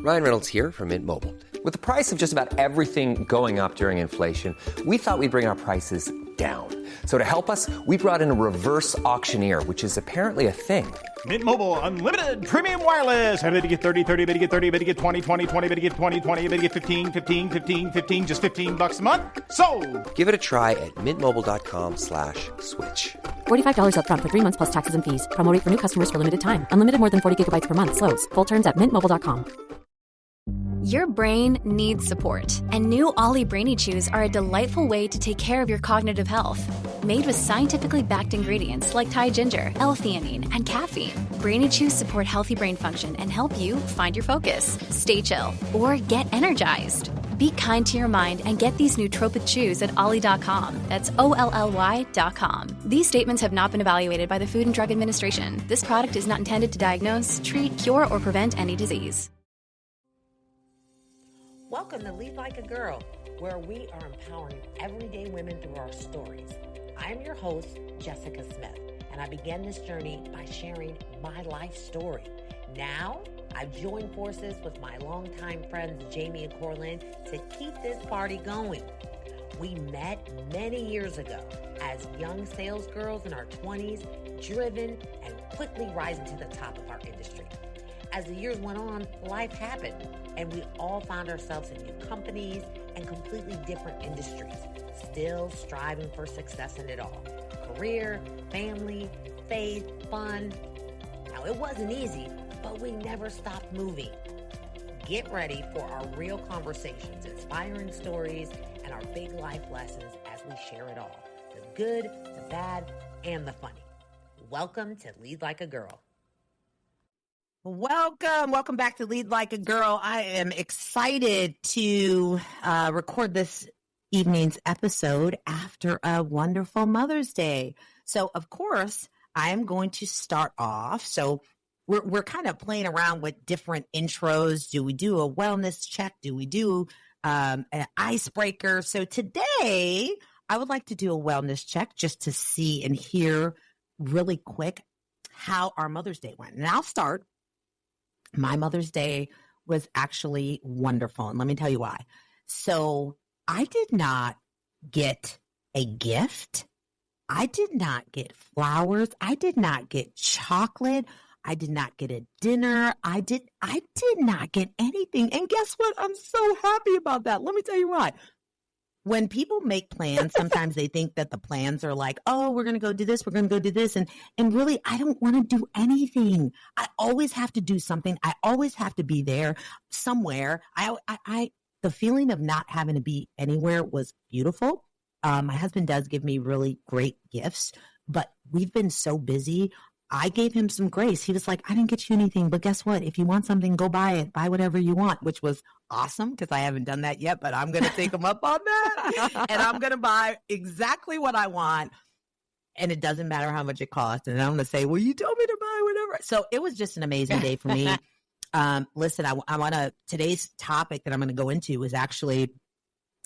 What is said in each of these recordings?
Ryan Reynolds here from Mint Mobile. With the price of just about everything going up during inflation, we thought we'd bring our prices down. So to help us, we brought in a reverse auctioneer, which is apparently a thing. Mint Mobile Unlimited Premium Wireless. How to get 30, 30, bit to get 30, bit to get 20, 20, 20, bit to get 20, 20, bit to get 15, 15, 15, 15, just $15 a month? Sold! Give it a try at mintmobile.com/switch. $45 up front for 3 months plus taxes and fees. Promo rate for new customers for limited time. Unlimited more than 40 gigabytes per month. Slows full terms at mintmobile.com. Your brain needs support, and new Ollie Brainy Chews are a delightful way to take care of your cognitive health. Made with scientifically backed ingredients like Thai ginger, L-theanine, and caffeine, Brainy Chews support healthy brain function and help you find your focus, stay chill, or get energized. Be kind to your mind and get these nootropic chews at ollie.com. That's OLLY.com. These statements have not been evaluated by the Food and Drug Administration. This product is not intended to diagnose, treat, cure, or prevent any disease. Welcome to Lead Like a Girl, where we are empowering everyday women through our stories. I am your host, Jessica Smith, and I began this journey by sharing my life story. Now, I've joined forces with my longtime friends, Jamie and Coralyn, to keep this party going. We met many years ago as young sales girls in our 20s, driven and quickly rising to the top of our industry. As the years went on, life happened, and we all found ourselves in new companies and completely different industries, still striving for success in it all. Career, family, faith, fun. Now, it wasn't easy, but we never stopped moving. Get ready for our real conversations, inspiring stories, and our big life lessons as we share it all. The good, the bad, and the funny. Welcome to Lead Like a Girl. Welcome back to Lead Like a Girl. I am excited to record this evening's episode after a wonderful Mother's Day. So, of course, I am going to start off. So, we're kind of playing around with different intros. Do we do a wellness check? Do we do an icebreaker? So, today, I would like to do a wellness check just to see and hear really quick how our Mother's Day went. And I'll start. My Mother's Day was actually wonderful. And let me tell you why. So I did not get a gift. I did not get flowers. I did not get chocolate. I did not get a dinner. I did not get anything. And guess what? I'm so happy about that. Let me tell you why. When people make plans, sometimes they think that the plans are like, oh, we're going to go do this, we're going to go do this. And really, I don't want to do anything. I always have to do something. I always have to be there somewhere. The feeling of not having to be anywhere was beautiful. My husband does give me really great gifts, but we've been so busy. I gave him some grace. He was like, I didn't get you anything, but guess what? If you want something, go buy it. Buy whatever you want, which was awesome because I haven't done that yet, but I'm going to take him up on that. And I'm going to buy exactly what I want. And it doesn't matter how much it costs. And I'm going to say, well, you told me to buy whatever. So it was just an amazing day for me. Listen, I want to, today's topic that I'm going to go into is actually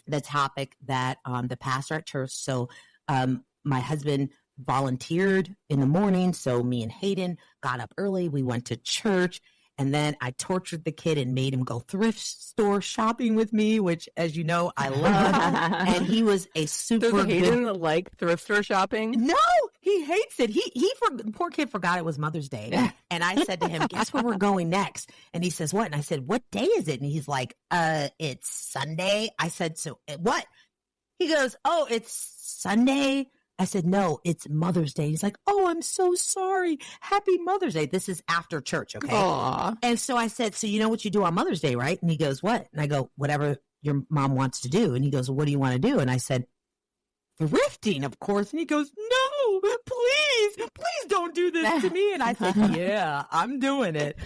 the topic that the pastor at church. So my husband volunteered in the morning. So me and Hayden got up early. We went to church. And then I tortured the kid and made him go thrift store shopping with me, which, as you know, I love. And he was a super Does Hayden like thrift store shopping? No, he hates it. The poor kid forgot it was Mother's Day. And I said to him, guess where we're going next? And he says, what? And I said, what day is it? And he's like, it's Sunday. I said, so what? He goes, oh, it's Sunday. I said, no, it's Mother's Day. He's like, oh, I'm so sorry. Happy Mother's Day. This is after church, okay? Aww. And so I said, so you know what you do on Mother's Day, right? And he goes, what? And I go, whatever your mom wants to do. And he goes, well, what do you want to do? And I said, thrifting, of course. And he goes, no, please don't do this to me. And I said, yeah, I'm doing it.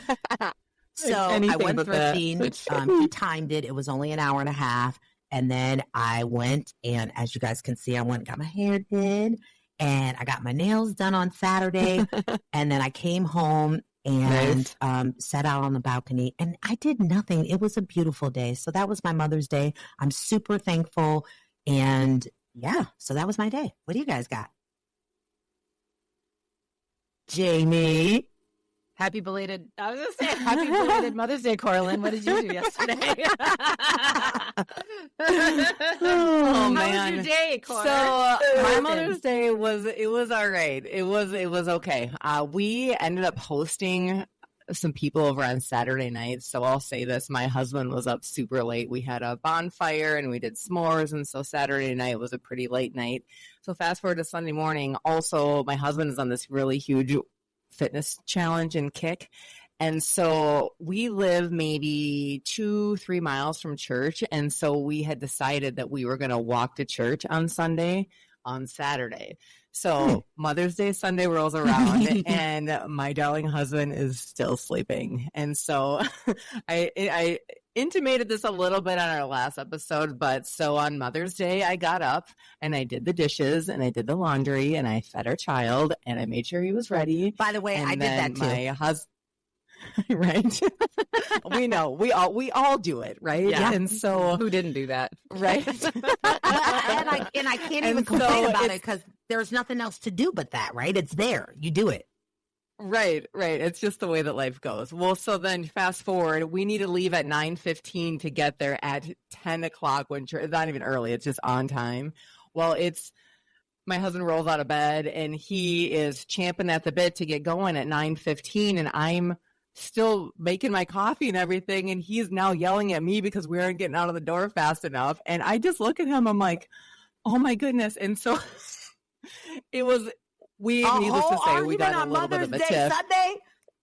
So I went thrifting. He timed it. It was only an hour and a half. And then I went, and as you guys can see, I went and got my hair did, and I got my nails done on Saturday. And then I came home and sat out on the balcony, and I did nothing. It was a beautiful day. So that was my Mother's Day. I'm super thankful. And yeah, so that was my day. What do you guys got? Jamie? Happy belated, I was going to say happy belated Mother's Day, Coralyn. What did you do yesterday? Oh, man. How was your day, Coralyn? So my Mother's Day was all right. It was okay. We ended up hosting some people over on Saturday night. So I'll say this, my husband was up super late. We had a bonfire and we did s'mores. And so Saturday night was a pretty late night. So fast forward to Sunday morning. Also, my husband is on this really huge fitness challenge and kick. And so we live maybe 2-3 miles from church. And so we had decided that we were going to walk to church on Saturday. So Mother's Day Sunday rolls around and my darling husband is still sleeping. And so I intimated this a little bit on our last episode, but so on Mother's Day, I got up and I did the dishes and I did the laundry and I fed our child and I made sure he was ready. By the way, and I did that too. My husband, right? We know we all do it, right? Yeah. And so who didn't do that, right? and I can't even complain about it because there's nothing else to do but that, right? It's there. You do it. Right. It's just the way that life goes. Well, so then fast forward, we need to leave at 9:15 to get there at 10 o'clock when it's not even early. It's just on time. Well, my husband rolls out of bed and he is champing at the bit to get going at 9:15 and I'm still making my coffee and everything. And he's now yelling at me because we aren't getting out of the door fast enough. And I just look at him. I'm like, oh my goodness. And so it was, needless to say, we got a little bit of a tiff. Sunday?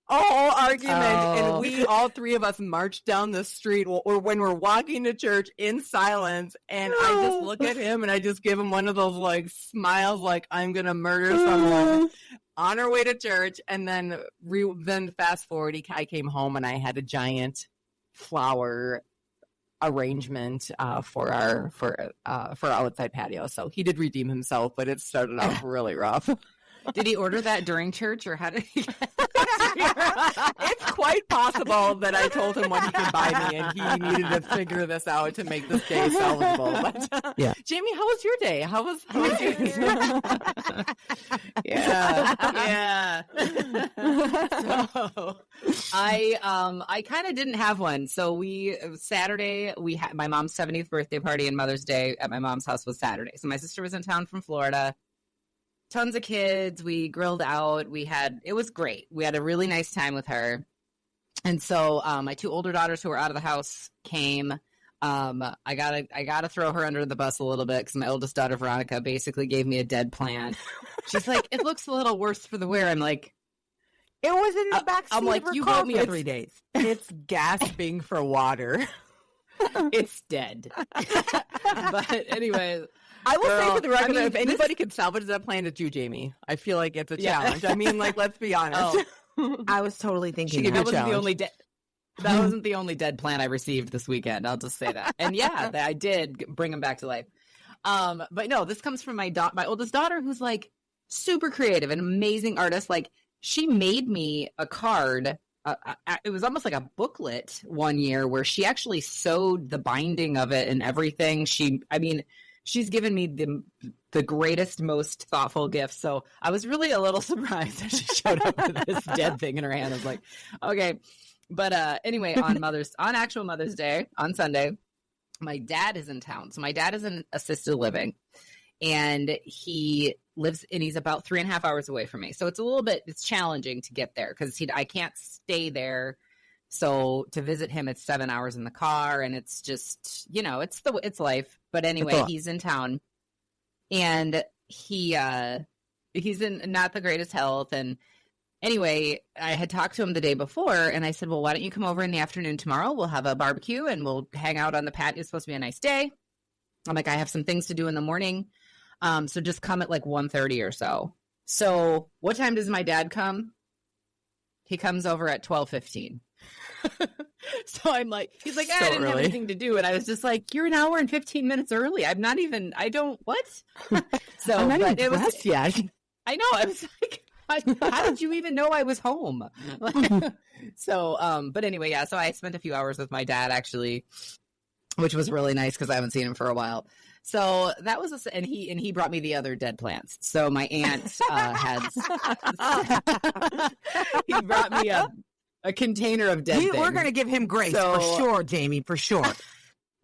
A whole argument, and we all three of us marched down the street or when we're walking to church in silence, and I just look at him and I just give him one of those like smiles like I'm gonna murder someone on our way to church. And then fast forward, I came home and I had a giant flower arrangement for our outside patio. So he did redeem himself, but it started off really rough. Did he order that during church or how did he It's quite possible that I told him what he could buy me and he needed to figure this out to make this day salvageable. But, yeah. Jamie, how was your day? How was yours? Yeah. So I kind of didn't have one. So Saturday we had my mom's 70th birthday party and Mother's Day at my mom's house was Saturday. So my sister was in town from Florida. Tons of kids. We grilled out. It was great. We had a really nice time with her. And so my two older daughters who were out of the house came. I gotta throw her under the bus a little bit because my oldest daughter, Veronica, basically gave me a dead plant. She's like, it looks a little worse for the wear. I'm like, it was in the back seat I'm like, of her you car got me for a 3 days. It's gasping for water. It's dead. But anyway, I will say for the record, if this- anybody could salvage that plant, it's you, Jamie. I feel like it's a challenge. I mean, like, let's be honest. I was totally thinking She gave you that. a challenge. That wasn't the only dead plant I received this weekend. I'll just say that. And yeah, I did bring him back to life. But no, this comes from my oldest daughter, who's like super creative, an amazing artist. Like she made me a card. It was almost like a booklet one year where she actually sewed the binding of it and everything. She's given me the greatest, most thoughtful gift. So I was really a little surprised that she showed up with this dead thing in her hand. I was like, okay. But anyway, on actual Mother's Day, on Sunday, my dad is in town. So my dad is in assisted living. And he's about 3.5 hours away from me. So it's challenging to get there because I can't stay there. So to visit him, it's 7 hours in the car, and it's just, it's life. But anyway, he's in town, and he's in not the greatest health. And anyway, I had talked to him the day before, and I said, well, why don't you come over in the afternoon tomorrow? We'll have a barbecue, and we'll hang out on the patio. It's supposed to be a nice day. I'm like, I have some things to do in the morning, so just come at like 1:30 or so. So what time does my dad come? He comes over at 12:15. So I'm like, he's like, I didn't have anything to do. And I was just like, you're an hour and 15 minutes early. What? So I'm not even dressed yet. I know. I was like, how did you even know I was home? So, but anyway, yeah. So I spent a few hours with my dad actually which was really nice because I haven't seen him for a while. So that was and he brought me the other dead plants. So my aunt he brought me a container of dead things. We're going to give him grace for sure, Jamie, for sure.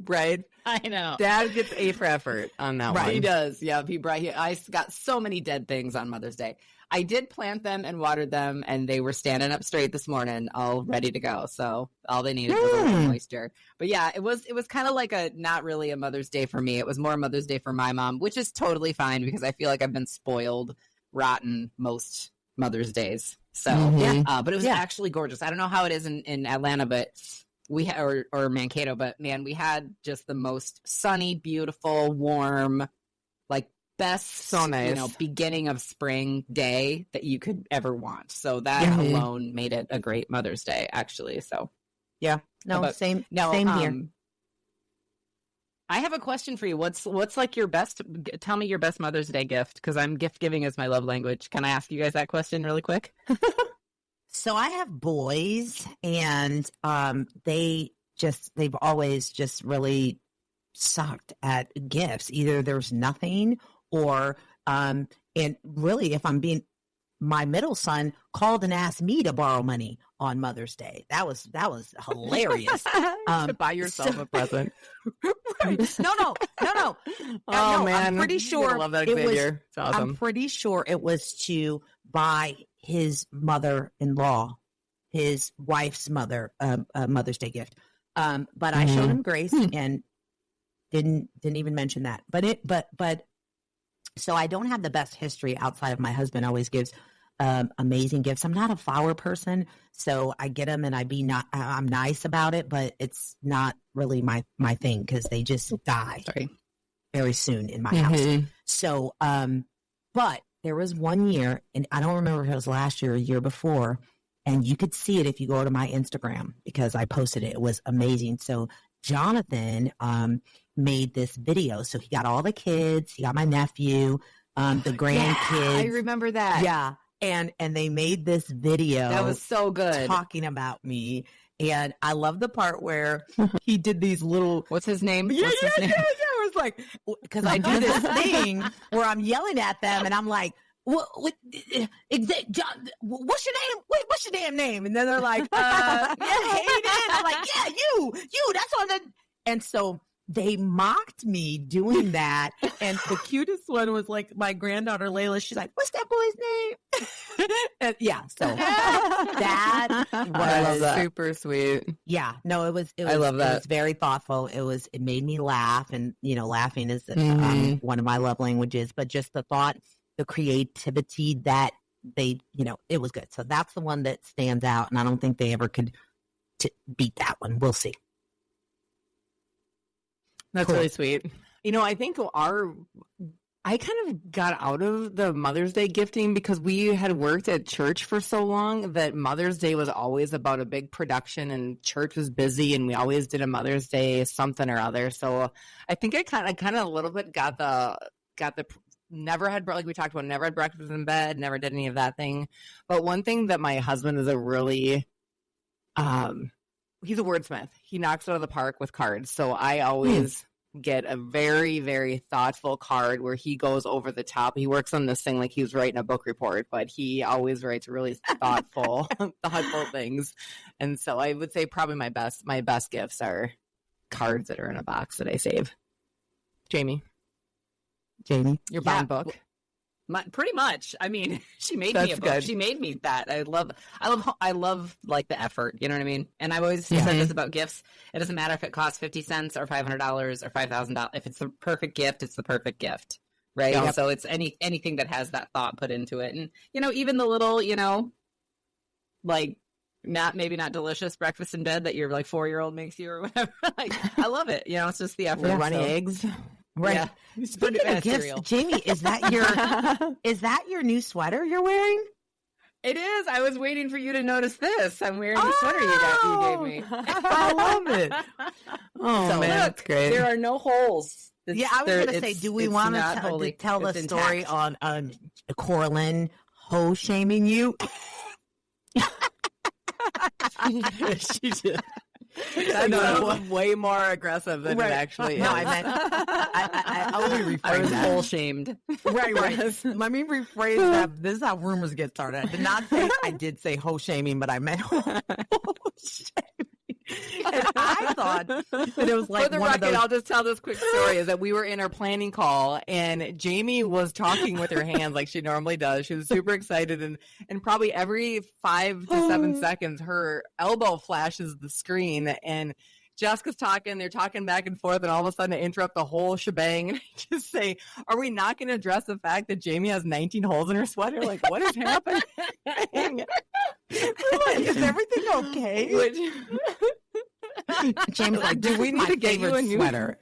Right? I know. Dad gets A for effort on that one. He does. Yeah, I got so many dead things on Mother's Day. I did plant them and watered them, and they were standing up straight this morning, all ready to go. So all they needed was a little moisture. But yeah, it was kind of like not really a Mother's Day for me. It was more Mother's Day for my mom, which is totally fine because I feel like I've been spoiled rotten most Mother's Days. So but it was actually gorgeous. I don't know how it is in Atlanta, but we or Mankato, but man, we had just the most sunny, beautiful, warm, like best, so nice, beginning of spring day that you could ever want. So that alone made it a great Mother's Day, actually. So same here. I have a question for you. What's like your best? Tell me your best Mother's Day gift, because I'm gift giving is my love language. Can I ask you guys that question really quick? So I have boys, and they've always just really sucked at gifts. Either there's nothing, or and really, if I'm being, my middle son called and asked me to borrow money on Mother's Day. That was hilarious. To buy yourself a present. No. Oh man, I'm pretty sure I love that, Xavier. It's awesome. I'm pretty sure it was to buy his mother-in-law, his wife's mother, a Mother's Day gift. But I showed him grace and didn't even mention that. But so I don't have the best history outside of my husband always gives amazing gifts. I'm not a flower person, so I get them and I'm nice about it, but it's not really my thing because they just die very soon in my house. So, but there was one year, and I don't remember if it was last year or the year before, and you could see it if you go to my Instagram because I posted it. It was amazing. So Jonathan made this video. So he got all the kids. He got my nephew, the grandkids. I remember that. Yeah. And they made this video. That was so good. Talking about me. And I love the part where he did these little. What's his name? Yeah. What's his name? It was like, because I do this thing where I'm yelling at them and I'm like, what's your name? What's your damn name? And then they're like, Hayden. I'm like, yeah, you, that's on the. And so they mocked me doing that. And the cutest one was like my granddaughter, Layla. She's like, what's that boy's name? And so that was super sweet. Yeah, no, it was. I love that. It was very thoughtful. It made me laugh. And, laughing is one of my love languages. But just the thought, the creativity that they, it was good. So that's the one that stands out. And I don't think they ever could beat that one. We'll see. That's really sweet. I think I kind of got out of the Mother's Day gifting because we had worked at church for so long that Mother's Day was always about a big production and church was busy and we always did a Mother's Day something or other. So I think I kind of a little bit got the never had, like we talked about, never had breakfast in bed, never did any of that thing. But one thing that my husband is a really he's a wordsmith. He knocks it out of the park with cards. So I always get a very, very thoughtful card where he goes over the top. He works on this thing like he was writing a book report, but he always writes really thoughtful things. And so I would say probably my best gifts are cards that are in a box that I save. Jamie, your bond book. Pretty much. I mean, she made me a book. Good. She made me that. I love like the effort. You know what I mean? And I've always said this about gifts. It doesn't matter if it costs 50 cents or $500 or $5,000. If it's the perfect gift, it's the perfect gift. Right. Yep. So it's anything that has that thought put into it. And, even the little, like maybe not delicious breakfast in bed that your like 4-year-old makes you or whatever. Like, I love it. It's just the effort. Runny eggs. Right. Yeah. Speaking of gifts, Jamie, is that your new sweater you're wearing? It is. I was waiting for you to notice this. I'm wearing the sweater you gave me. I love it. Oh, man, that's great. There are no holes. I was going to say, do we want to tell the story on Coralyn hoe shaming you? She did. That's way more aggressive than it actually is. No, I meant let me rephrase I was that. whole shamed. Right. Let me rephrase that. This is how rumors get started. I did say hoe shaming, but I meant hoe shaming. And I thought that it was like For the one record, of those. I'll just tell this quick story is that we were in our planning call and Jamie was talking with her hands like she normally does. She was super excited and probably every 5 to 7 seconds her elbow flashes the screen and Jessica's talking, they're talking back and forth, and all of a sudden I interrupt the whole shebang and I just say, are we not going to address the fact that Jamie has 19 holes in her sweater? Like, what is happening? Is everything okay? James like, do we need to get you a new sweater?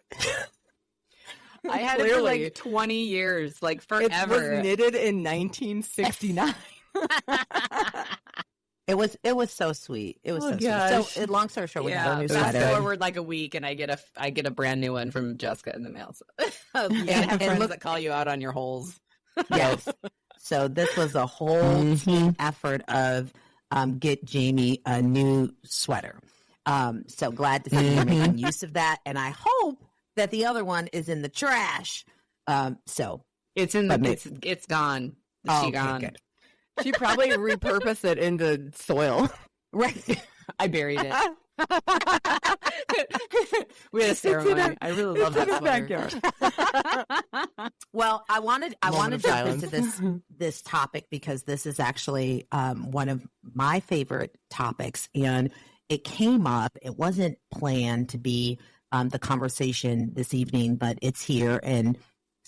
I had it for like 20 years, like forever. It was knitted in 1969. It was so sweet. It was so gosh. sweet. So long story short, we got a new fast sweater. forward like a week, and I get a brand new one from Jessica in the mail. So. You Yeah, have and friends look- that call you out on your holes. Yes. So this was a whole team effort of get Jamie a new sweater. So glad to see you're making use of that, and I hope that the other one is in the trash. So It's in the it's gone. She gone. Good. She probably repurposed it into soil. Right. I buried it. We had a ceremony. I really love that sweater. Well, I wanted to of jump silence. into this topic because this is actually one of my favorite topics, and it came up. It wasn't planned to be the conversation this evening, but it's here. And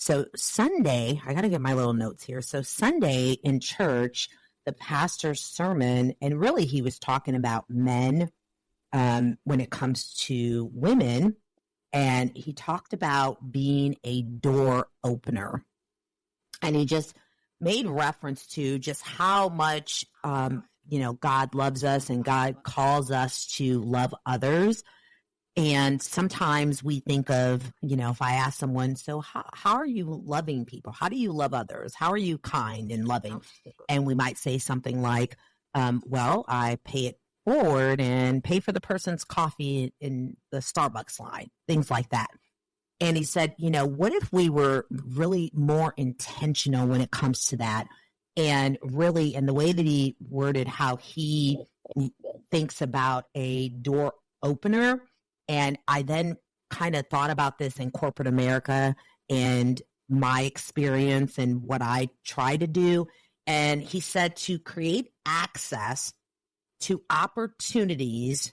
so Sunday, I got to get my little notes here. So Sunday in church, the pastor's sermon, and really he was talking about men when it comes to women. And he talked about being a door opener. And he just made reference to just how much, God loves us and God calls us to love others. And sometimes we think of, if I ask someone, so how are you loving people? How do you love others? How are you kind and loving? And we might say something like, well, I pay it forward and pay for the person's coffee in the Starbucks line, things like that. And he said, what if we were really more intentional when it comes to that? And really, and the way that he worded how he thinks about a door opener. And I then kind of thought about this in corporate America and my experience and what I try to do. And he said to create access to opportunities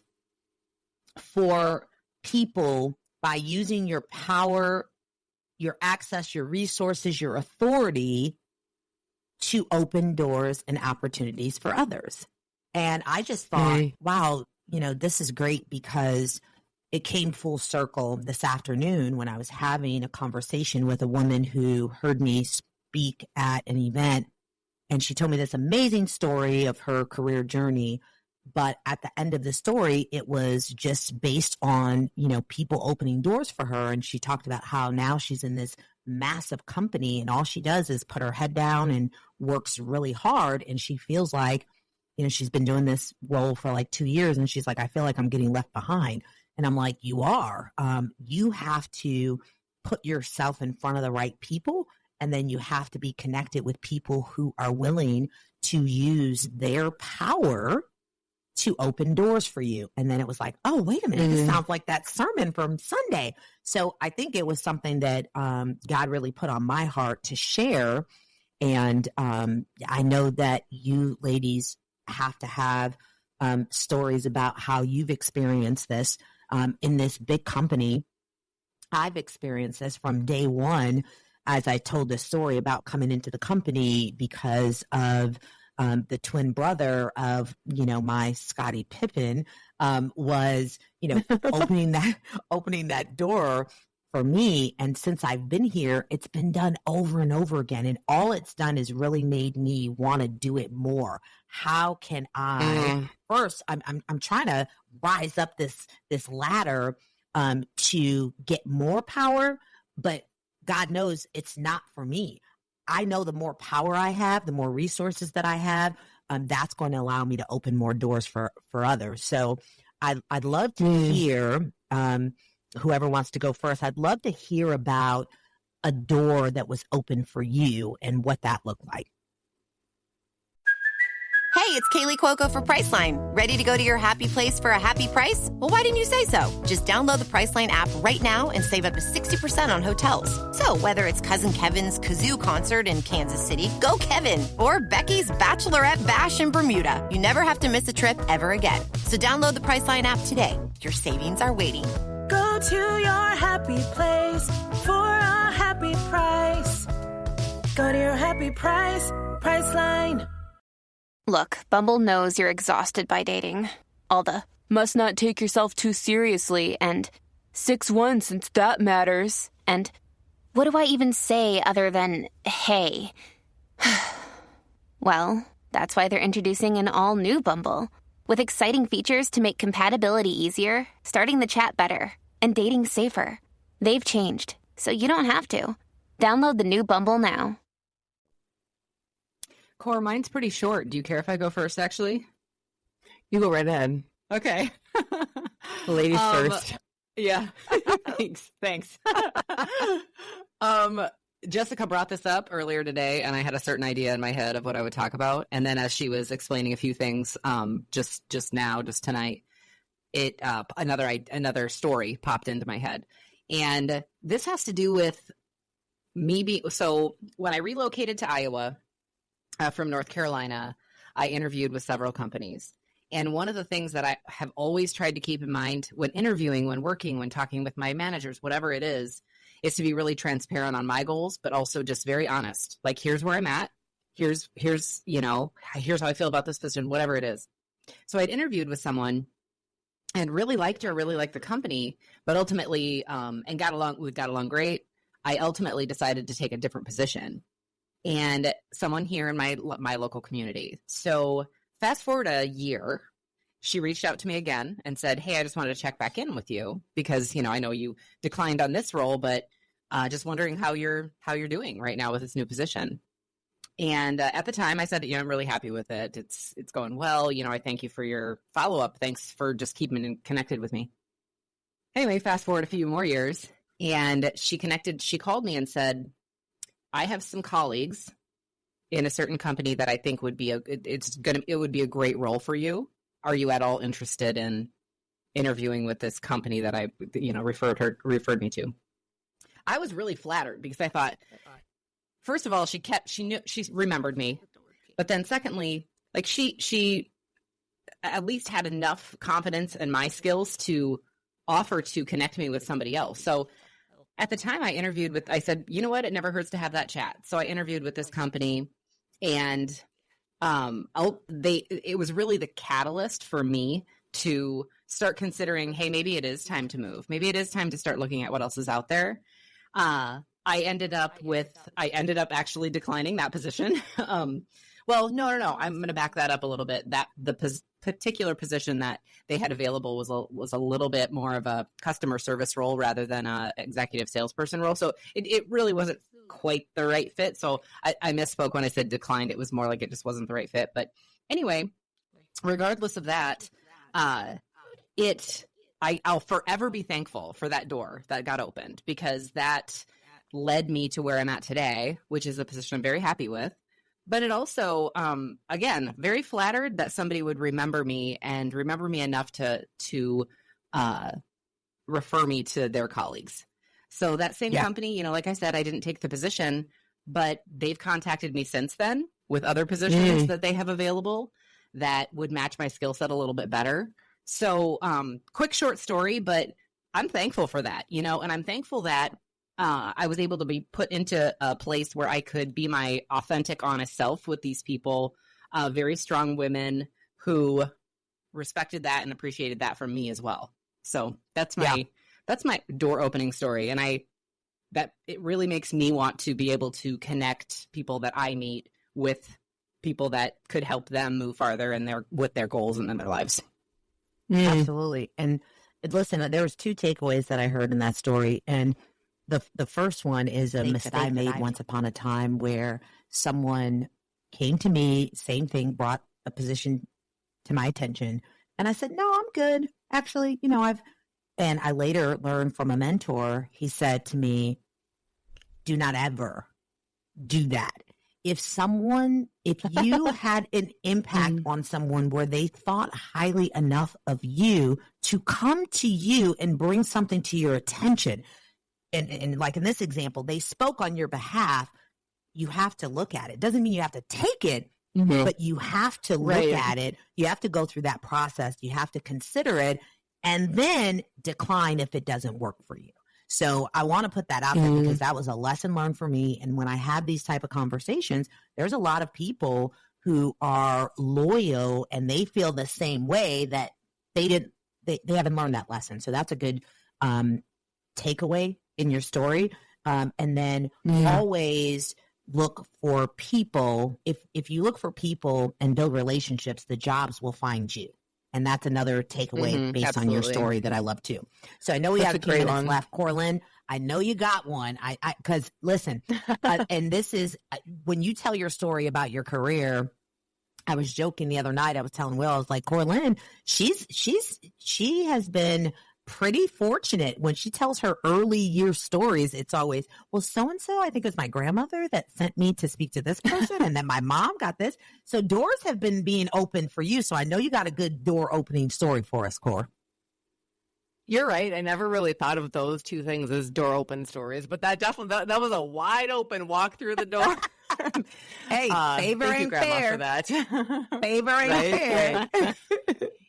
for people by using your power, your access, your resources, your authority to open doors and opportunities for others. And I just thought, wow, this is great because it came full circle this afternoon when I was having a conversation with a woman who heard me speak at an event. And she told me this amazing story of her career journey. But at the end of the story, it was just based on, people opening doors for her. And she talked about how now she's in this massive company and all she does is put her head down and works really hard. And she feels like, she's been doing this role for like 2 years. And she's like, I feel like I'm getting left behind. And I'm like, you are. You have to put yourself in front of the right people. And then you have to be connected with people who are willing to use their power to open doors for you. And then it was like, oh, wait a minute. This sounds like that sermon from Sunday. So I think it was something that God really put on my heart to share. And I know that you ladies have to have stories about how you've experienced this in this big company. I've experienced this from day one, as I told this story about coming into the company because of the twin brother of, my Scottie Pippen was, opening that door for me. And since I've been here, it's been done over and over again. And all it's done is really made me want to do it more. How can I first, I'm trying to rise up this ladder to get more power, but God knows it's not for me. I know the more power I have, the more resources that I have, that's going to allow me to open more doors for others. So I'd love to hear, whoever wants to go first, I'd love to hear about a door that was open for you and what that looked like. Hey, it's Kaylee Cuoco for Priceline. Ready to go to your happy place for a happy price? Well, why didn't you say so? Just download the Priceline app right now and save up to 60% on hotels. So whether it's Cousin Kevin's Kazoo Concert in Kansas City, go Kevin, or Becky's Bachelorette Bash in Bermuda, you never have to miss a trip ever again. So download the Priceline app today. Your savings are waiting. Go to your happy place for a happy price. Go to your happy price, Priceline. Look, Bumble knows you're exhausted by dating. All the must not take yourself too seriously and 6'1" since that matters. And what do I even say other than hey? Well, that's why they're introducing an all-new Bumble with exciting features to make compatibility easier, starting the chat better, and dating safer. They've changed, so you don't have to. Download the new Bumble now. Cor, mine's pretty short. Do you care if I go first, actually? You go right ahead. Okay. Ladies first. Yeah. Thanks. Jessica brought this up earlier today, and I had a certain idea in my head of what I would talk about. And then as she was explaining a few things just tonight, another story popped into my head. And this has to do with me so when I relocated to Iowa, from North Carolina, I interviewed with several companies. And one of the things that I have always tried to keep in mind when interviewing, when working, when talking with my managers, whatever it is to be really transparent on my goals, but also just very honest. Like, here's where I'm at. Here's how I feel about this position, whatever it is. So I'd interviewed with someone and really liked her, really liked the company, but ultimately, and we got along great. I ultimately decided to take a different position. And someone here in my local community. So fast forward a year, she reached out to me again and said, hey, I just wanted to check back in with you because, I know you declined on this role, but just wondering how you're doing right now with this new position. And at the time I said, I'm really happy with it. It's going well. I thank you for your follow-up. Thanks for just keeping connected with me. Anyway, fast forward a few more years and she called me and said, I have some colleagues in a certain company that I think would be it would be a great role for you. Are you at all interested in interviewing with this company that I, referred me to? I was really flattered because I thought, first of all, she remembered me, but then secondly, like she at least had enough confidence in my skills to offer to connect me with somebody else. So at the time I said, you know what? It never hurts to have that chat. So I interviewed with this company and it was really the catalyst for me to start considering, hey, maybe it is time to move. Maybe it is time to start looking at what else is out there. I ended up actually declining that position. Well, no. I'm going to back that up a little bit. That the particular position that they had available was a little bit more of a customer service role rather than a executive salesperson role. So it really wasn't quite the right fit. So I misspoke when I said declined. It was more like it just wasn't the right fit. But anyway, regardless of that, I'll forever be thankful for that door that got opened because that led me to where I'm at today, which is a position I'm very happy with. But it also, again, very flattered that somebody would remember me and remember me enough to refer me to their colleagues. So that same company, like I said, I didn't take the position, but they've contacted me since then with other positions that they have available that would match my skill set a little bit better. So quick, short story, but I'm thankful for that, and I'm thankful that I was able to be put into a place where I could be my authentic, honest self with these people, very strong women who respected that and appreciated that from me as well. So that's my door opening story. And it really makes me want to be able to connect people that I meet with people that could help them move farther with their goals and in their lives. Absolutely. And listen, there was two takeaways that I heard in that story. And the first one is a mistake I made once upon a time where someone came to me, same thing, brought a position to my attention. And I said, no, I'm good. actually, and I later learned from a mentor, he said to me, do not ever do that. If you had an impact on someone where they thought highly enough of you to come to you and bring something to your attention, and like in this example, they spoke on your behalf, you have to look at it. Doesn't mean you have to take it, but you have to look at it. You have to go through that process. You have to consider it and then decline if it doesn't work for you. So I want to put that out there because that was a lesson learned for me. And when I have these type of conversations, there's a lot of people who are loyal and they feel the same way that they haven't learned that lesson. So that's a good takeaway in your story. And then always look for people. If you look for people and build relationships, the jobs will find you. And that's another takeaway based on your story that I love too. So I know we have a few minutes left. Coralyn, I know you got one. Because listen, and this is when you tell your story about your career. I was joking the other night. I was telling Will, I was like, Coralyn, she has been pretty fortunate. When she tells her early year stories, it's always, well, so-and-so, I think it was my grandmother that sent me to speak to this person. And then my mom got this. So doors have been being opened for you. So I know you got a good door opening story for us, Cor. You're right. I never really thought of those two things as door open stories, but that definitely, that was a wide open walk through the door. Hey, favor ain't fair. For that. Favor ain't fair.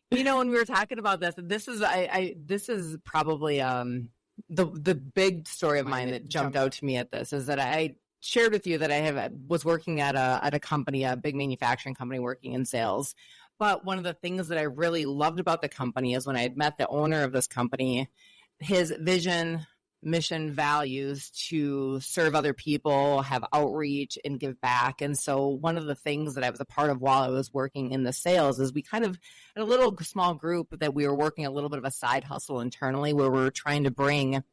When we were talking about this is probably the big story of mine that jumped out to me at this is that I shared with you that I was working at a company, a big manufacturing company, working in sales. But one of the things that I really loved about the company is when I had met the owner of this company, his vision, mission, values to serve other people, have outreach, and give back. And so one of the things that I was a part of while I was working in the sales is we kind of had a little small group that we were working a little bit of a side hustle internally where we're trying to bring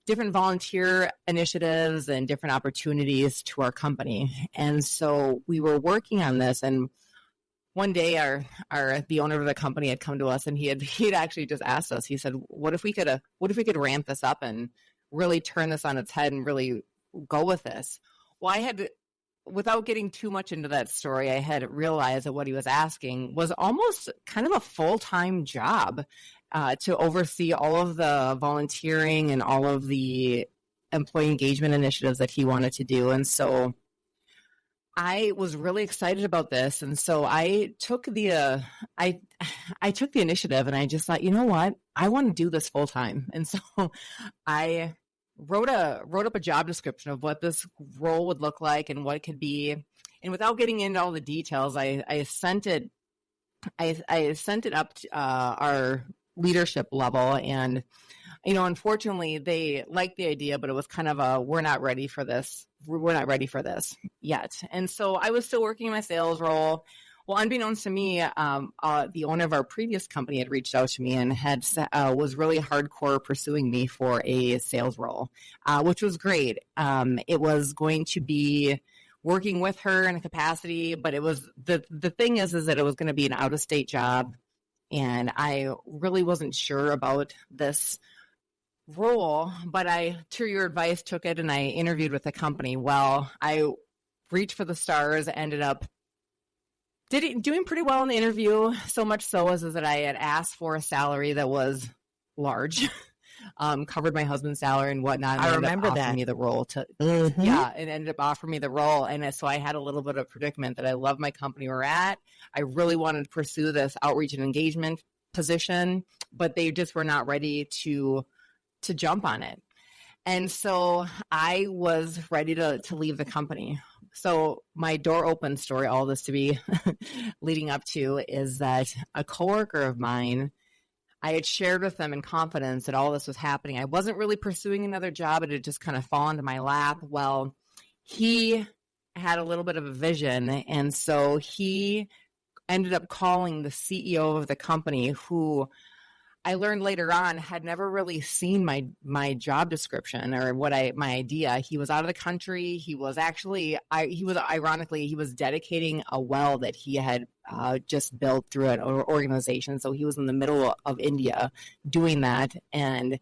different volunteer initiatives and different opportunities to our company. And so we were working on this, and one day the owner of the company had come to us, and he'd actually just asked us, he said, what if we could ramp this up and really turn this on its head and really go with this? Well, I had to, without getting too much into that story, I had realized that what he was asking was almost kind of a full-time job to oversee all of the volunteering and all of the employee engagement initiatives that he wanted to do. And so I was really excited about this. And so I took the I took the initiative, and I just thought, you know what? I want to do this full time. And so I wrote up a job description of what this role would look like and what it could be. And without getting into all the details, I sent it up to our leadership level. And, unfortunately, they liked the idea, but it was kind of we're not ready for this. We're not ready for this yet. And so I was still working in my sales role. Well, unbeknownst to me, the owner of our previous company had reached out to me and was really hardcore pursuing me for a sales role, which was great. It was going to be working with her in a capacity, but it was the thing is that it was going to be an out-of-state job, and I really wasn't sure about this role, but I, to your advice, took it and I interviewed with the company. Well, I reached for the stars, ended up doing pretty well in the interview, so much so as that I had asked for a salary that was large, covered my husband's salary and whatnot. And I remember that. Me the role it ended up offering me the role. And so I had a little bit of predicament that I love my company we're at. I really wanted to pursue this outreach and engagement position, but they just were not ready to jump on it. And so I was ready to leave the company. So my door open story, all this to be leading up to, is that a coworker of mine, I had shared with them in confidence that all this was happening. I wasn't really pursuing another job. It had just kind of fallen into my lap. Well, he had a little bit of a vision. And so he ended up calling the CEO of the company, who I learned later on, had never really seen my job description or my idea. He was out of the country. He was ironically, he was dedicating a well that he had just built through an organization. So he was in the middle of India doing that. And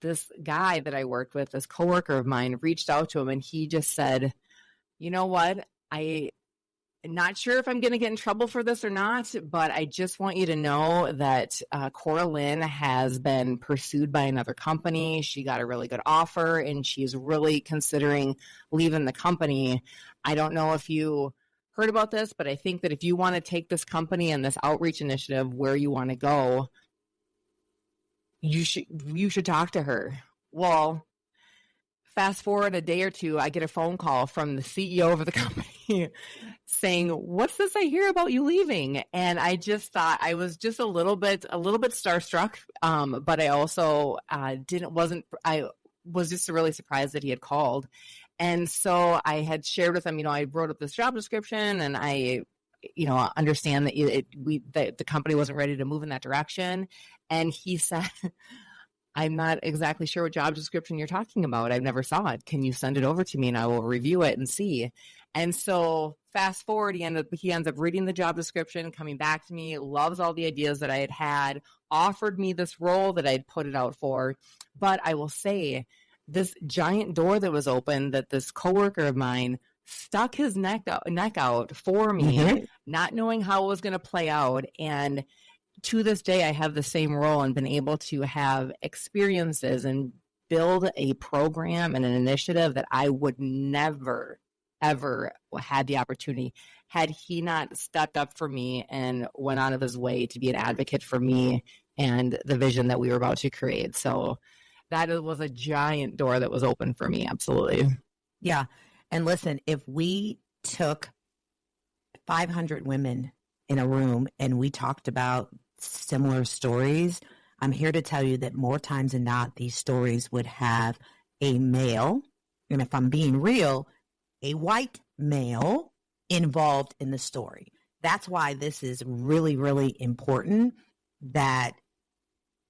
this guy that I worked with, this coworker of mine, reached out to him, and he just said, you know what? I'm not sure if I'm going to get in trouble for this or not, but I just want you to know that Coralyn has been pursued by another company. She got a really good offer, and she's really considering leaving the company. I don't know if you heard about this, but I think that if you want to take this company and this outreach initiative where you want to go, you should talk to her. Well, fast forward a day or two, I get a phone call from the CEO of the company saying, "What's this I hear about you leaving?" And I just thought, I was just a little bit starstruck, but I also I was just really surprised that he had called. And so I had shared with him, I wrote up this job description, and I understand that the company wasn't ready to move in that direction. And he said, "I'm not exactly sure what job description you're talking about. I've never saw it. Can you send it over to me and I will review it and see?" And so fast forward, he ends up reading the job description, coming back to me, loves all the ideas that I had, offered me this role that I'd put it out for. But I will say, this giant door that was open, that this coworker of mine stuck his neck out for me, not knowing how it was going to play out. And to this day, I have the same role and been able to have experiences and build a program and an initiative that I would never, ever had the opportunity had he not stepped up for me and went out of his way to be an advocate for me and the vision that we were about to create. So that was a giant door that was open for me. Absolutely. Yeah. And listen, if we took 500 women in a room and we talked about similar stories, I'm here to tell you that more times than not, these stories would have a male, and if I'm being real, a white male involved in the story. That's why this is really, really important, that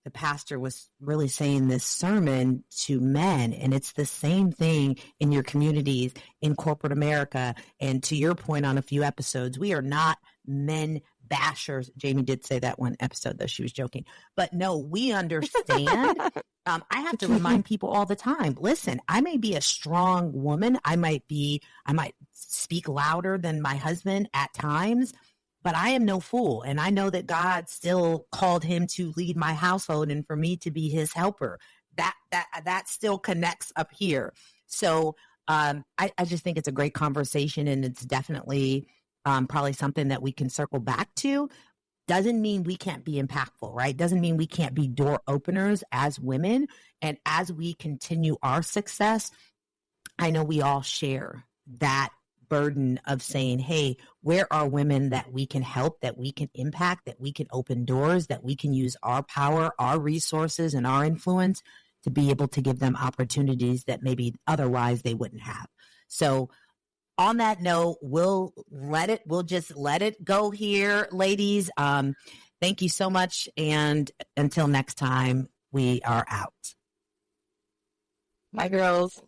the pastor was really saying this sermon to men. And it's the same thing in your communities, in corporate America. And to your point on a few episodes, we are not men bashers. Jamie did say that one episode, though she was joking. But no, we understand. I have to remind people all the time, listen, I may be a strong woman. I might speak louder than my husband at times, but I am no fool. And I know that God still called him to lead my household and for me to be his helper. That still connects up here. So I just think it's a great conversation, and it's definitely probably something that we can circle back to. Doesn't mean we can't be impactful, right? Doesn't mean we can't be door openers as women. And as we continue our success, I know we all share that burden of saying, hey, where are women that we can help, that we can impact, that we can open doors, that we can use our power, our resources, and our influence to be able to give them opportunities that maybe otherwise they wouldn't have. So on that note, we'll just let it go here, ladies. Thank you so much. And until next time, we are out. Bye, girls.